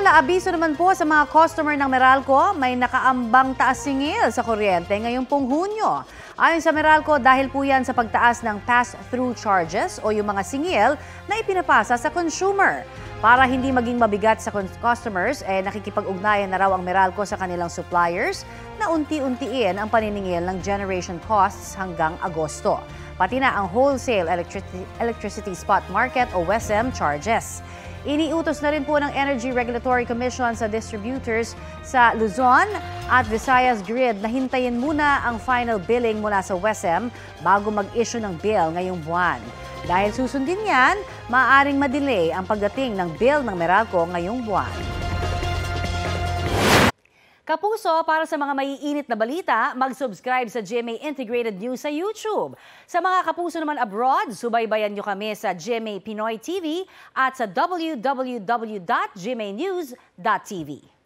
Samantala, abiso naman po sa mga customer ng Meralco, may nakaambang taas singil sa kuryente ngayong pong Hunyo. Ayon sa Meralco, dahil po yan sa pagtaas ng pass-through charges o yung mga singil na ipinapasa sa consumer. Para hindi maging mabigat sa customers, nakikipag-ugnayan na raw ang Meralco sa kanilang suppliers na unti-untiin ang paniningil ng generation costs hanggang Agosto. Pati na ang wholesale electricity spot market o WESM charges. Iniutos na rin po ng Energy Regulatory Commission sa distributors sa Luzon at Visayas Grid na hintayin muna ang final billing mula sa WESM bago mag-issue ng bill ngayong buwan. Dahil susundin yan, maaaring madelay ang pagdating ng bill ng Meralco ngayong buwan. Kapuso, para sa mga maiinit na balita, mag-subscribe sa GMA Integrated News sa YouTube. Sa mga kapuso naman abroad, subaybayan nyo kami sa GMA Pinoy TV at sa www.gmanews.tv.